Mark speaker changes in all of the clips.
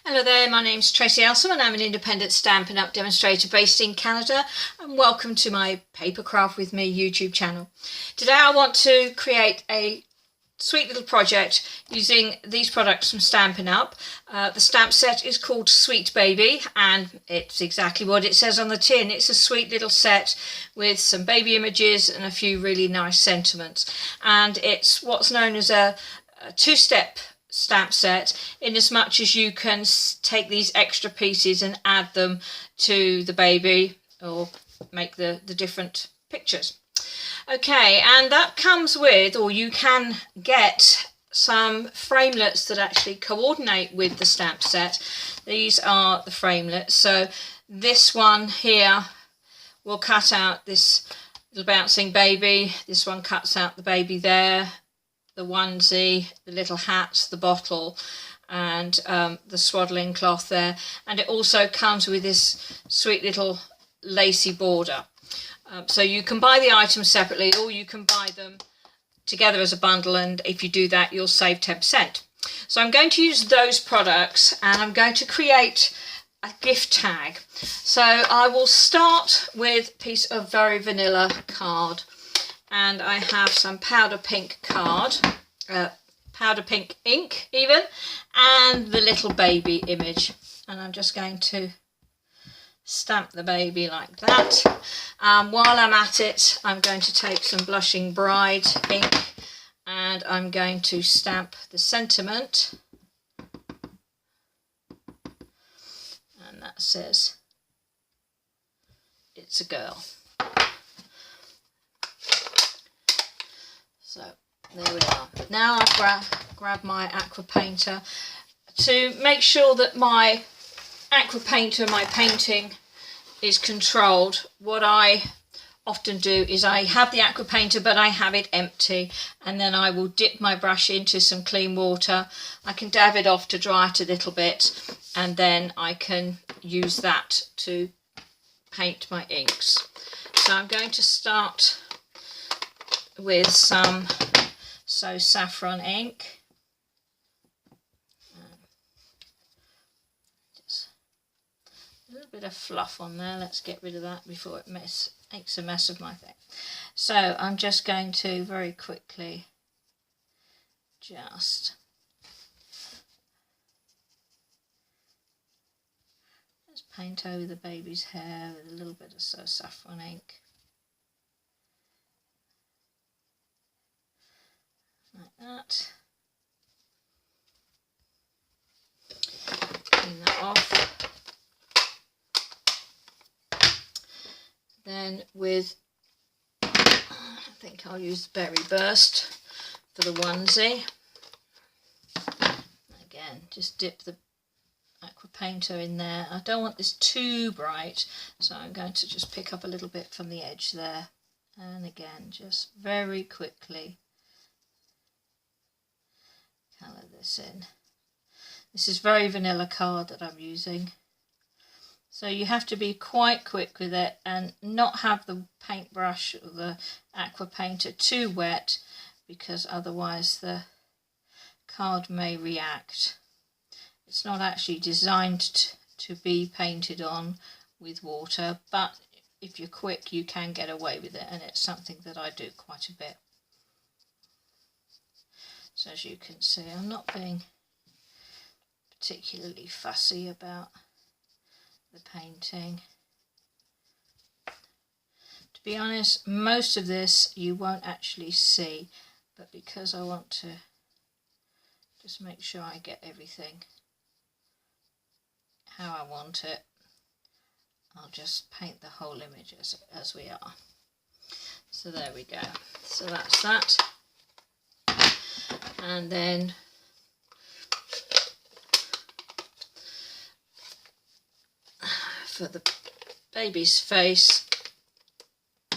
Speaker 1: Hello there, my name's Tracy Elsom and I'm an independent Stampin' Up! Demonstrator based in Canada, and welcome to my Paper Craft with Me YouTube channel. Today I want to create a sweet little project using these products from Stampin' Up! The stamp set is called Sweet Baby and it's exactly what it says on the tin. It's a sweet little set with some baby images and a few really nice sentiments, and it's what's known as a two-step stamp set, in as much as you can take these extra pieces and add them to the baby or make the different pictures. Okay, and that comes with, or you can get some framelets that actually coordinate with the stamp set. These are the framelets. So this one here will cut out this little bouncing baby. This one cuts out the baby there, the onesie, the little hats, the bottle, and the swaddling cloth there. And it also comes with this sweet little lacy border. So you can buy the items separately or you can buy them together as a bundle, and if you do that you'll save 10%. So I'm going to use those products and I'm going to create a gift tag. So I will start with a piece of very vanilla card. And I have some powder pink card, powder pink ink even, and the little baby image. And I'm just going to stamp the baby like that. While I'm at it, I'm going to take some Blushing Bride ink and I'm going to stamp the sentiment. And that says, "It's a girl." So there we are. Now I've grabbed my aqua painter to make sure that my aqua painter, my painting, is controlled. What I often do is I have the aqua painter but I have it empty, and then I will dip my brush into some clean water. I can dab it off to dry it a little bit, and then I can use that to paint my inks. So I'm going to start with some So Saffron ink. Just a little bit of fluff on there. Let's get rid of that before it makes a mess of my thing. So I'm just going to very quickly just paint over the baby's hair with a little bit of So Saffron ink. Like that. Clean that off. Then with, I think I'll use Berry Burst for the onesie. Again, just dip the aqua painter in there. I don't want this too bright, so I'm going to just pick up a little bit from the edge there. And again, just very quickly colour this in. This is very vanilla card that I'm using, so you have to be quite quick with it and not have the paintbrush or the aqua painter too wet, because otherwise the card may react. It's not actually designed to be painted on with water, but if you're quick you can get away with it, and it's something that I do quite a bit. So as you can see, I'm not being particularly fussy about the painting. To be honest, most of this you won't actually see, but because I want to just make sure I get everything how I want it, I'll just paint the whole image as we are. So there we go. So that's that. And then for the baby's face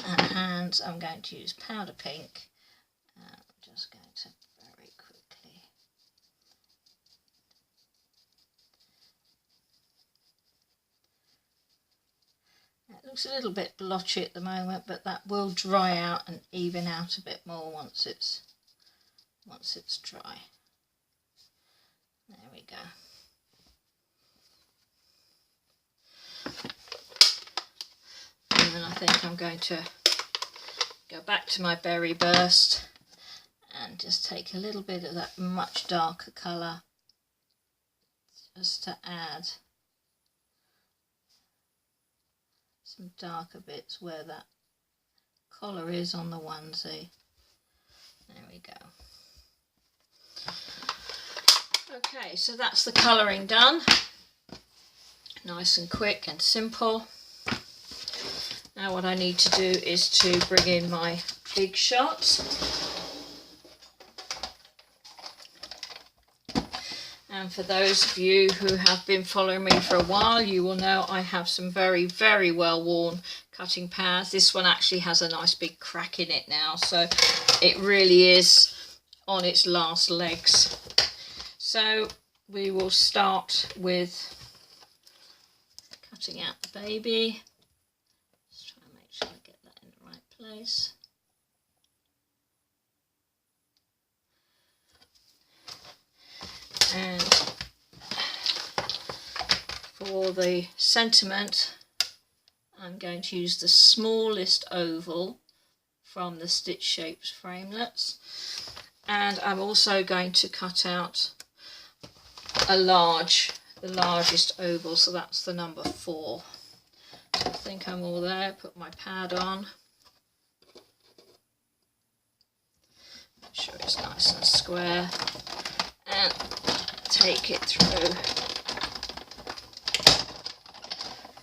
Speaker 1: and hands, I'm going to use powder pink. I'm just going to very quickly it looks a little bit blotchy at the moment, but that will dry out and even out a bit more once it's dry. There we go. think I'm going to go back to my berry burst and just take a little bit of that much darker colour just to add some darker bits where that collar is on the onesie. There we go. Okay, so that's the colouring done. Nice and quick and simple. Now what I need to do is to bring in my big shot. And for those of you who have been following me for a while, you will know I have some very, very well worn cutting pads. This one actually has a nice big crack in it now, so it really is on its last legs. So we will start with cutting out the baby. Just try and make sure I get that in the right place. And for the sentiment, I'm going to use the smallest oval from the Stitch Shapes framelits, and I'm also going to cut out the largest oval, so that's the number 4. So I think I'm all there. Put my pad on, make sure it's nice and square, and take it through.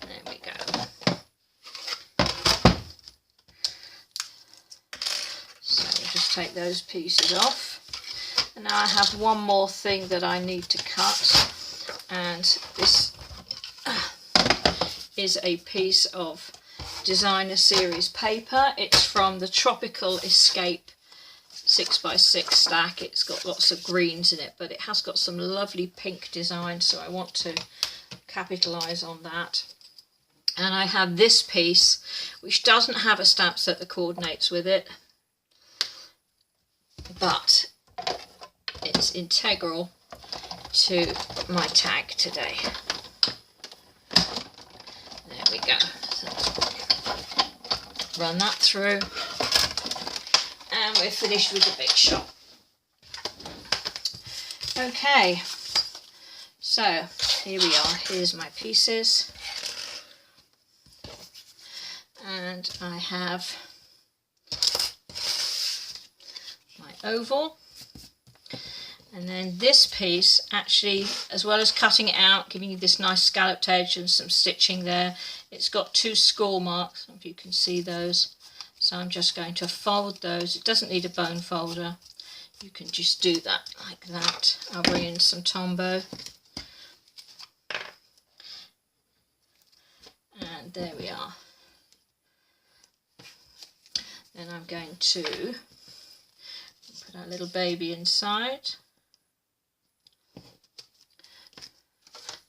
Speaker 1: There we go. So we'll just take those pieces off. And now I have one more thing that I need to cut, and this is a piece of Designer Series paper. It's from the Tropical Escape 6x6 stack. It's got lots of greens in it, but it has got some lovely pink design, so I want to capitalise on that. And I have this piece which doesn't have a stamp set that coordinates with it, but it's integral to my tag today. There we go. So run that through, and we're finished with the big shot. Okay, so here we are. Here's my pieces, and I have my oval. And then this piece, actually, as well as cutting it out, giving you this nice scalloped edge and some stitching there, it's got 2 score marks, if you can see those. So I'm just going to fold those. It doesn't need a bone folder. You can just do that like that. I'll bring in some Tombow. And there we are. Then I'm going to put our little baby inside.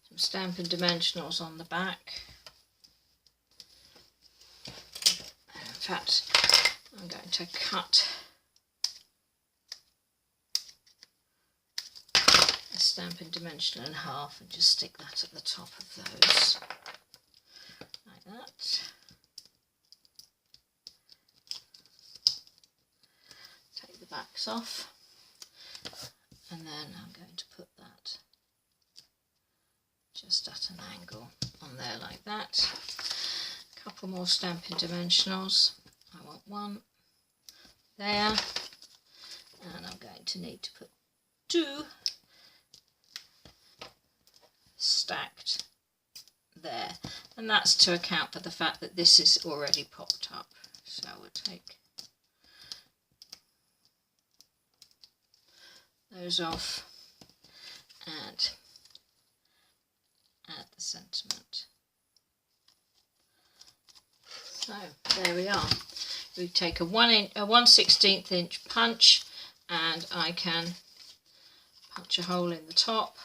Speaker 1: Some Stampin' Dimensionals on the back. In fact, I'm going to cut a Stampin' Dimensional in half and just stick that at the top of those, like that. Take the backs off, and then I'm going to put that just at an angle on there like that. A couple more Stampin' Dimensionals. I want one there, and I'm going to need to put 2 stacked there, and that's to account for the fact that this is already popped up. So we'll take those off and add the sentiment. So there we are. We take a 1/16 inch punch, and I can punch a hole in the top.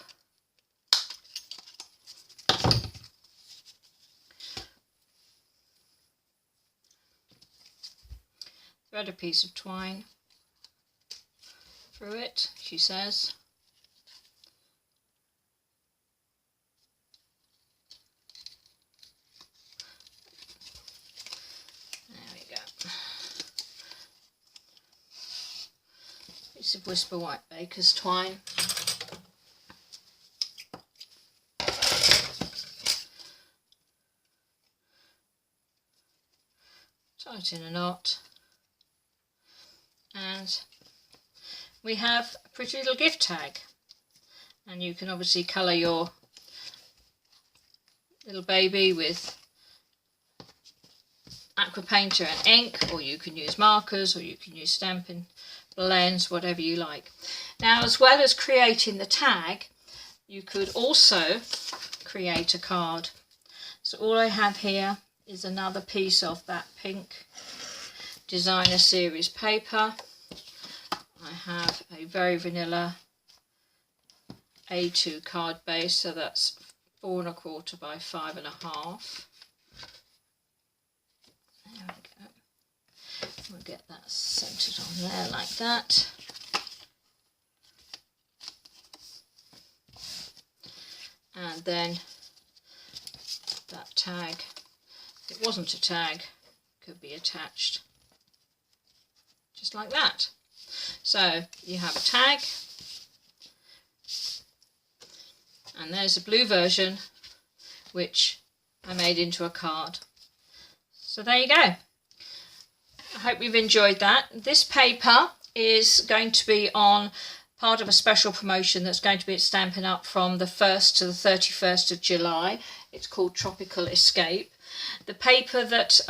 Speaker 1: Thread a piece of twine through it, she says. Adhesive Whisper White Baker's Twine. Tie it in a knot, and we have a pretty little gift tag, and you can obviously colour your little baby with aqua painter and ink, or you can use markers, or you can use stamping blends, whatever you like. Now, as well as creating the tag, you could also create a card. So all I have here is another piece of that pink Designer Series paper. I have a very vanilla A2 card base, so that's 4 1/4 by 5 1/2. There we go. We'll get that centered on there like that. And then that tag, if it wasn't a tag, could be attached just like that. So you have a tag, and there's a blue version which I made into a card. So there you go. I hope you've enjoyed that. This paper is going to be on part of a special promotion that's going to be at Stampin' Up! From the 1st to the 31st of July. It's called Tropical Escape. The paper that,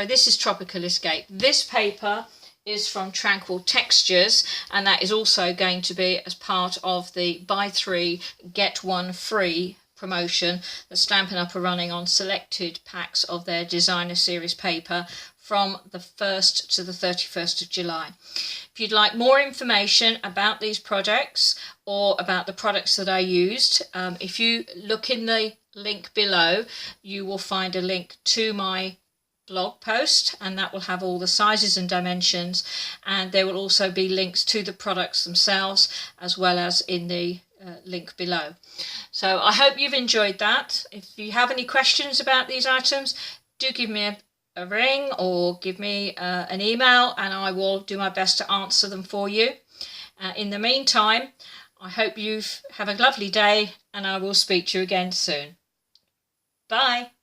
Speaker 1: this is Tropical Escape. This paper is from Tranquil Textures, and that is also going to be as part of the buy 3 get 1 free promotion that Stampin' Up! Are running on selected packs of their Designer Series paper from the 1st to the 31st of July. If you'd like more information about these products or about the products that I used, if you look in the link below, you will find a link to my blog post, and that will have all the sizes and dimensions, and there will also be links to the products themselves as well as in the link below. So I hope you've enjoyed that. If you have any questions about these items, do give me a ring or give me an email, and I will do my best to answer them for you. In the meantime, I hope you have a lovely day, and I will speak to you again soon. Bye.